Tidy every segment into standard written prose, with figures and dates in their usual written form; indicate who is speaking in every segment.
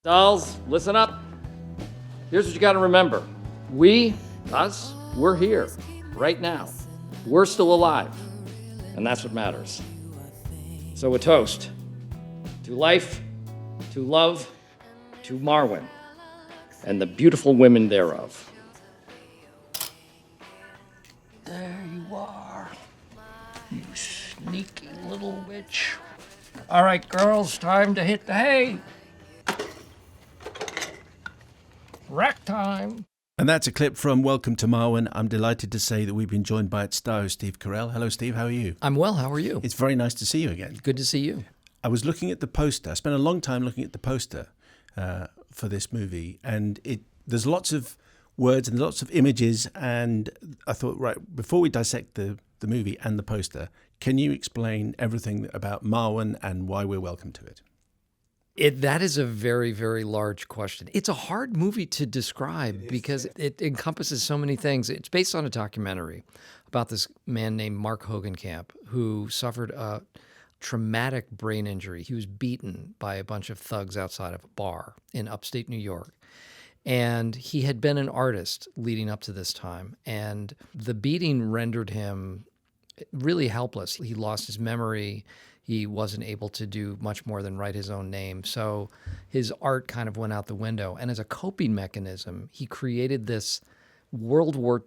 Speaker 1: Dolls, listen up. Here's what you gotta remember. We're here, right now. We're still alive, and that's what matters. So a toast to life, to love, to Marwin, and the beautiful women thereof.
Speaker 2: There you are, you sneaky little witch. All right, girls, time to hit the hay. Rack time.
Speaker 3: And that's a clip from Welcome to Marwen. I'm delighted to say that we've been joined by its star, Steve Carell. Hello, Steve. How are you?
Speaker 4: I'm well. How are you?
Speaker 3: It's very nice to see you again.
Speaker 4: Good to see you.
Speaker 3: I was looking at the poster. I spent a long time looking at the poster for this movie, and there's lots of words and lots of images, and I thought, right, before we dissect the movie and the poster, can you explain everything about Marwen and why we're welcome to it?
Speaker 4: That is a very, very large question. It's a hard movie to describe because it encompasses so many things. It's based on a documentary about this man named Mark Hogenkamp who suffered a traumatic brain injury. He was beaten by a bunch of thugs outside of a bar in upstate New York. And he had been an artist leading up to this time. And the beating rendered him really helpless. He lost his memory. He wasn't able to do much more than write his own name. So his art kind of went out the window. And as a coping mechanism, he created this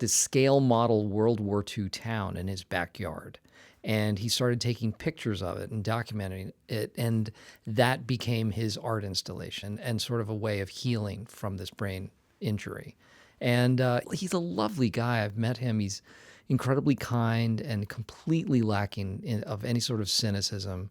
Speaker 4: scale model World War II town in his backyard. And he started taking pictures of it and documenting it. And that became his art installation and sort of a way of healing from this brain injury. And he's a lovely guy. I've met him. He's incredibly kind and completely lacking of any sort of cynicism.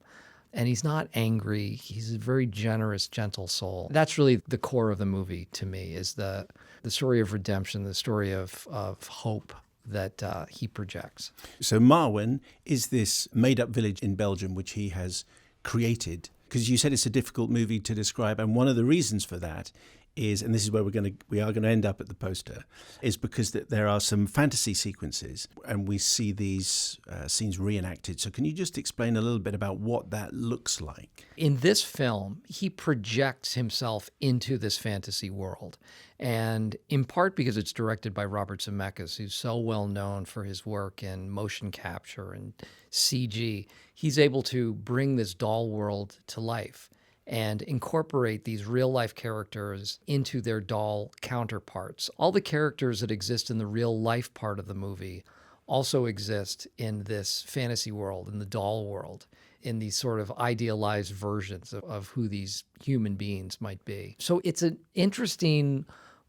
Speaker 4: And he's not angry. He's a very generous, gentle soul. That's really the core of the movie to me, is the story of redemption, the story of hope that he projects.
Speaker 3: So Marwen is this made-up village in Belgium which he has created, because you said it's a difficult movie to describe, and one of the reasons for that is, and this is where we are going to end up at the poster, is because there are some fantasy sequences and we see these scenes reenacted. So can you just explain a little bit about what that looks like?
Speaker 4: In this film, he projects himself into this fantasy world. And in part because it's directed by Robert Zemeckis, who's so well known for his work in motion capture and CG, he's able to bring this doll world to life and incorporate these real-life characters into their doll counterparts. All the characters that exist in the real-life part of the movie also exist in this fantasy world, in the doll world, in these sort of idealized versions of who these human beings might be. So it's an interesting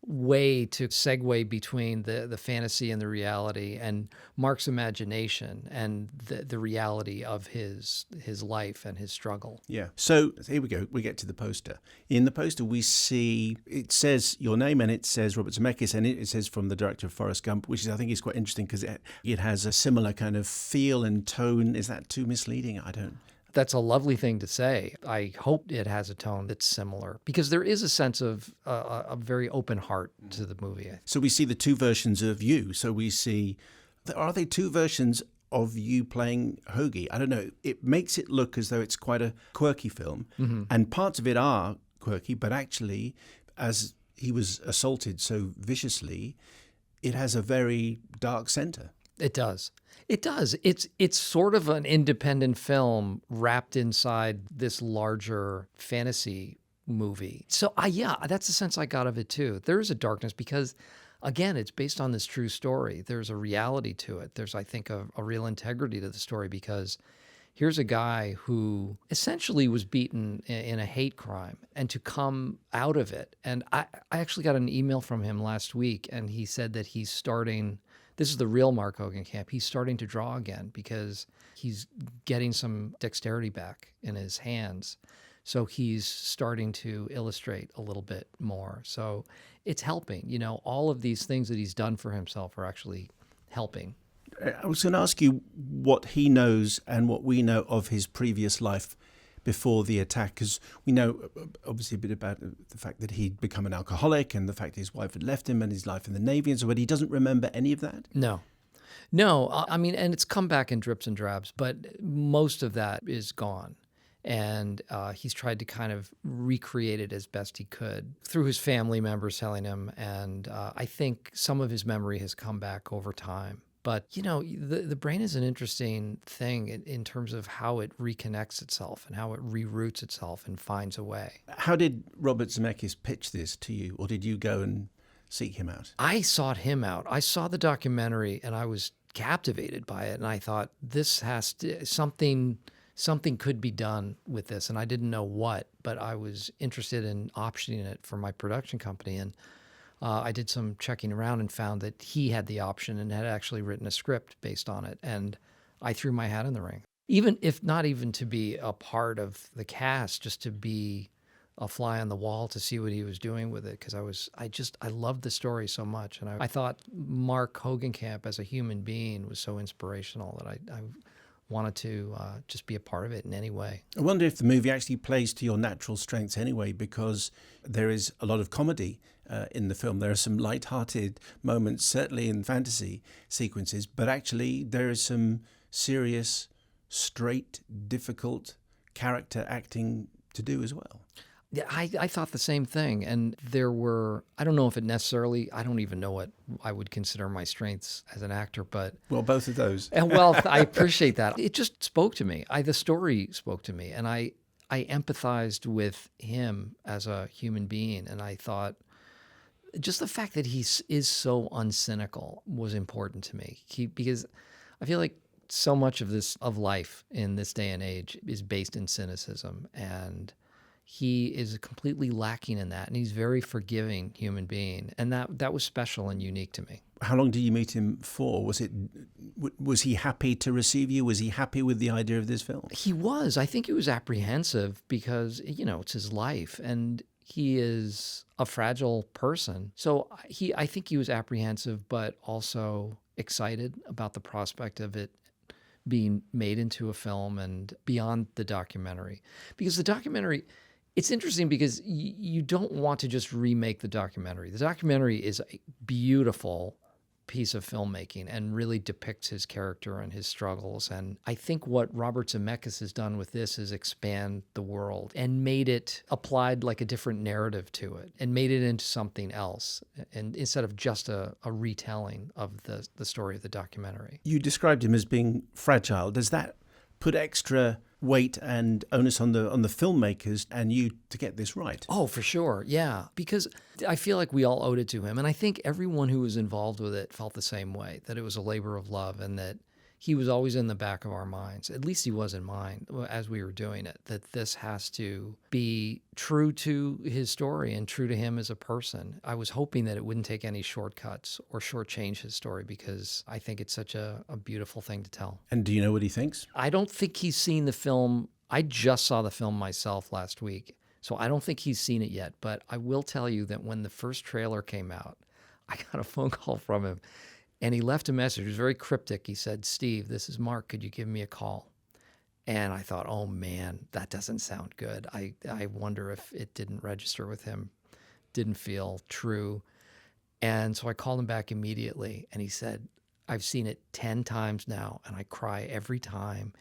Speaker 4: way to segue between the fantasy and the reality, and Mark's imagination and the reality of his life and his struggle.
Speaker 3: Yeah. So here we go. We get to the poster. In the poster, we see, it says your name and it says Robert Zemeckis, and it says from the director of Forrest Gump, which I think is quite interesting because it has a similar kind of feel and tone. Is that too misleading? I don't.
Speaker 4: That's a lovely thing to say. I hope it has a tone that's similar, because there is a sense of a very open heart to the movie.
Speaker 3: So we see the two versions of you. So we see, are they two versions of you playing Hoagie? I don't know. It makes it look as though it's quite a quirky film. Mm-hmm. And parts of it are quirky, but actually, as he was assaulted so viciously, it has a very dark center.
Speaker 4: It does. It does. It's sort of an independent film wrapped inside this larger fantasy movie. So yeah, that's the sense I got of it too. There is a darkness because, again, it's based on this true story. There's a reality to it. There's, I think, a real integrity to the story, because here's a guy who essentially was beaten in a hate crime, and to come out of it. And I actually got an email from him last week, and he said that he's starting. This is the real Mark Hogenkamp. He's starting to draw again because he's getting some dexterity back in his hands. So he's starting to illustrate a little bit more. So it's helping. You know, all of these things that he's done for himself are actually helping.
Speaker 3: I was going to ask you what he knows and what we know of his previous life before the attack, because we know obviously a bit about the fact that he'd become an alcoholic and the fact that his wife had left him and his life in the Navy and so, but he doesn't remember any of that?
Speaker 4: No, I mean, and it's come back in drips and drabs, but most of that is gone. And he's tried to kind of recreate it as best he could through his family members telling him. And I think some of his memory has come back over time. But, you know, the brain is an interesting thing in terms of how it reconnects itself and how it reroutes itself and finds a way.
Speaker 3: How did Robert Zemeckis pitch this to you, or did you go and seek him out?
Speaker 4: I sought him out. I saw the documentary and I was captivated by it. And I thought, this has to, something could be done with this. And I didn't know what, but I was interested in optioning it for my production company. And I did some checking around and found that he had the option and had actually written a script based on it. And I threw my hat in the ring, even if not even to be a part of the cast, just to be a fly on the wall to see what he was doing with it. Because I loved the story so much. And I thought Mark Hogenkamp as a human being was so inspirational that I wanted to just be a part of it in any way.
Speaker 3: I wonder if the movie actually plays to your natural strengths anyway, because there is a lot of comedy in the film. There are some light-hearted moments, certainly in fantasy sequences, but actually there is some serious, straight, difficult character acting to do as well.
Speaker 4: Yeah, I thought the same thing. And there were, I don't know if it necessarily, I don't even know what I would consider my strengths as an actor, but.
Speaker 3: Well, both of those.
Speaker 4: Well, I appreciate that. It just spoke to me. The story spoke to me, and I empathized with him as a human being. And I thought just the fact that he is so uncynical was important to me. Because I feel like so much of life in this day and age is based in cynicism, and he is completely lacking in that, and he's a very forgiving human being, and that was special and unique to me.
Speaker 3: How long did you meet him for? Was he happy to receive you? Was he happy with the idea of this film?
Speaker 4: He was. I think he was apprehensive because, you know, it's his life, and he is a fragile person. So I think he was apprehensive, but also excited about the prospect of it being made into a film and beyond the documentary. Because the documentary, it's interesting because you don't want to just remake the documentary. The documentary is a beautiful piece of filmmaking and really depicts his character and his struggles. And I think what Robert Zemeckis has done with this is expand the world and made it, applied like a different narrative to it and made it into something else, and instead of just a retelling of the story of the documentary.
Speaker 3: You described him as being fragile. Does that put extra weight and onus on the filmmakers and you to get this right?
Speaker 4: Oh, for sure. Yeah. Because I feel like we all owed it to him. And I think everyone who was involved with it felt the same way, that it was a labor of love and that he was always in the back of our minds. At least he was in mine as we were doing it, that this has to be true to his story and true to him as a person. I was hoping that it wouldn't take any shortcuts or shortchange his story, because I think it's such a beautiful thing to tell.
Speaker 3: And do you know what he thinks?
Speaker 4: I don't think he's seen the film. I just saw the film myself last week, so I don't think he's seen it yet. But I will tell you that when the first trailer came out, I got a phone call from him. And he left a message. It was very cryptic. He said, "Steve, this is Mark. Could you give me a call?" And I thought, oh, man, that doesn't sound good. I wonder if it didn't register with him, didn't feel true. And so I called him back immediately. And he said, "I've seen it 10 times now, and I cry every time."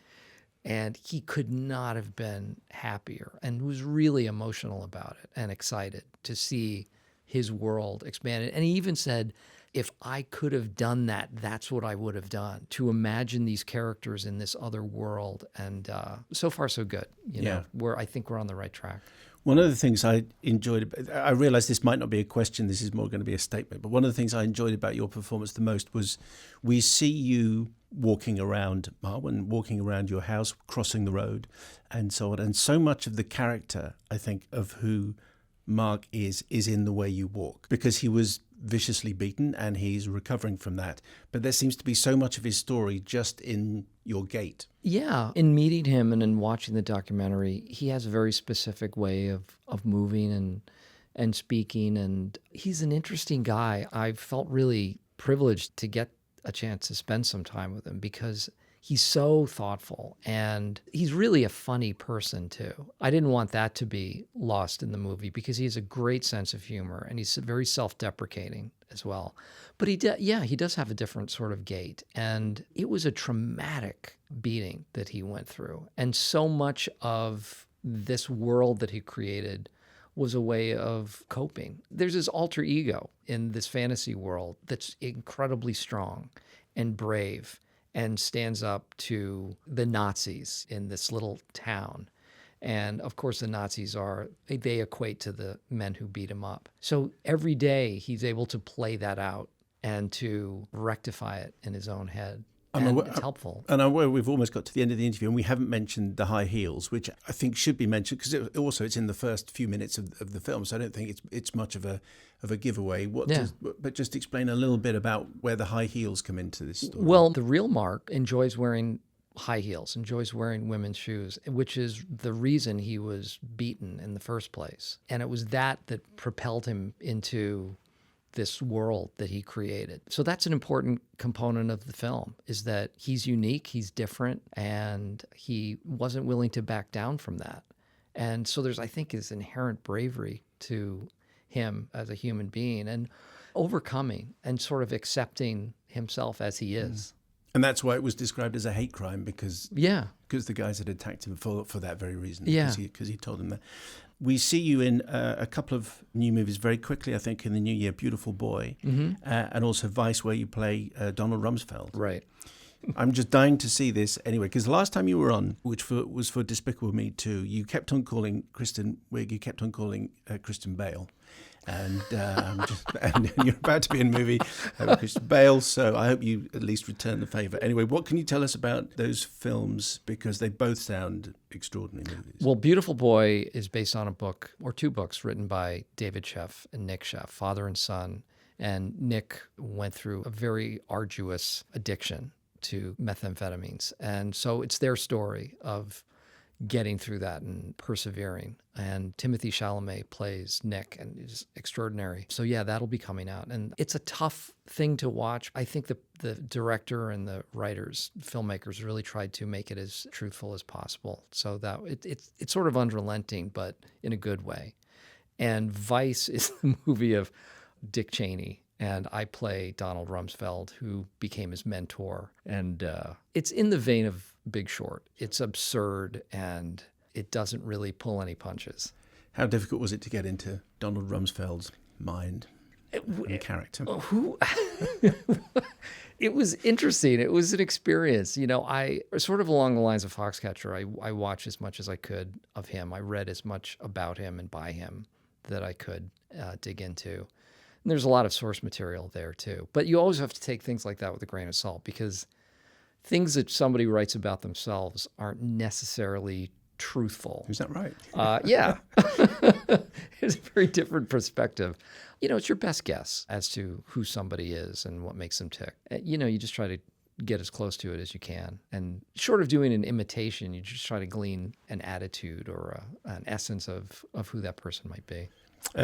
Speaker 4: And he could not have been happier and was really emotional about it and excited to see his world expanded. And he even said, if I could have done that, that's what I would have done, to imagine these characters in this other world. And so far, so good. You know, I think we're on the right track.
Speaker 3: One of the things I enjoyed, I realize this might not be a question, this is more going to be a statement, but one of the things I enjoyed about your performance the most was we see you walking around Marwin, walking around your house, crossing the road, and so on. And so much of the character, I think, of who Mark is in the way you walk, because he was viciously beaten and he's recovering from that. But there seems to be so much of his story just in your gait.
Speaker 4: Yeah. In meeting him and in watching the documentary, he has a very specific way of moving and speaking. And he's an interesting guy. I felt really privileged to get a chance to spend some time with him, because He's so thoughtful, and he's really a funny person too. I didn't want that to be lost in the movie because he has a great sense of humor, and he's very self-deprecating as well. But he does have a different sort of gait, and it was a traumatic beating that he went through, and so much of this world that he created was a way of coping. There's his alter ego in this fantasy world that's incredibly strong and brave and stands up to the Nazis in this little town. And of course, the Nazis they equate to the men who beat him up. So every day he's able to play that out and to rectify it in his own head. And it's helpful.
Speaker 3: And I'm aware we've almost got to the end of the interview, and we haven't mentioned the high heels, which I think should be mentioned because it's in the first few minutes of the film, so I don't think it's much of a giveaway. But just explain a little bit about where the high heels come into this story.
Speaker 4: Well, the real Mark enjoys wearing high heels, enjoys wearing women's shoes, which is the reason he was beaten in the first place. And it was that propelled him into this world that he created. So that's an important component of the film, is that he's unique, he's different, and he wasn't willing to back down from that. And so there's, I think, this inherent bravery to him as a human being and overcoming and sort of accepting himself as he is.
Speaker 3: And that's why it was described as a hate crime, because the guys had attacked him for that very reason, because he told them that. We see you in a couple of new movies very quickly, I think, in the new year, Beautiful Boy, and also Vice, where you play Donald Rumsfeld.
Speaker 4: Right.
Speaker 3: I'm just dying to see this anyway, because the last time you were on, which was for Despicable Me 2, you kept on calling Kristen Wiig, you kept on calling Kristen Bale. And and you're about to be in a movie with Christian Bale, so I hope you at least return the favour. Anyway, what can you tell us about those films? Because they both sound extraordinary movies.
Speaker 4: Well, Beautiful Boy is based on a book, or two books, written by David Sheff and Nick Sheff, father and son. And Nick went through a very arduous addiction to methamphetamines. And so it's their story of getting through that and persevering. And Timothy Chalamet plays Nick and is extraordinary. So yeah, that'll be coming out. And it's a tough thing to watch. I think the director and the writers, filmmakers really tried to make it as truthful as possible. So that it's sort of unrelenting, but in a good way. And Vice is the movie of Dick Cheney. And I play Donald Rumsfeld, who became his mentor. And it's in the vein of Big Short. It's absurd, and it doesn't really pull any punches.
Speaker 3: How difficult was it to get into Donald Rumsfeld's mind and character?
Speaker 4: It was interesting. It was an experience. You know, I sort of along the lines of Foxcatcher, I watched as much as I could of him. I read as much about him and by him that I could dig into. And there's a lot of source material there too. But you always have to take things like that with a grain of salt, because things that somebody writes about themselves aren't necessarily truthful.
Speaker 3: Is that right?
Speaker 4: Yeah. It's a very different perspective. You know, it's your best guess as to who somebody is and what makes them tick. You know, you just try to get as close to it as you can. And short of doing an imitation, you just try to glean an attitude or an essence of who that person might be.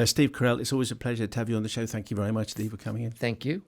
Speaker 3: Steve Carell, it's always a pleasure to have you on the show. Thank you very much, Steve, for coming in.
Speaker 4: Thank you.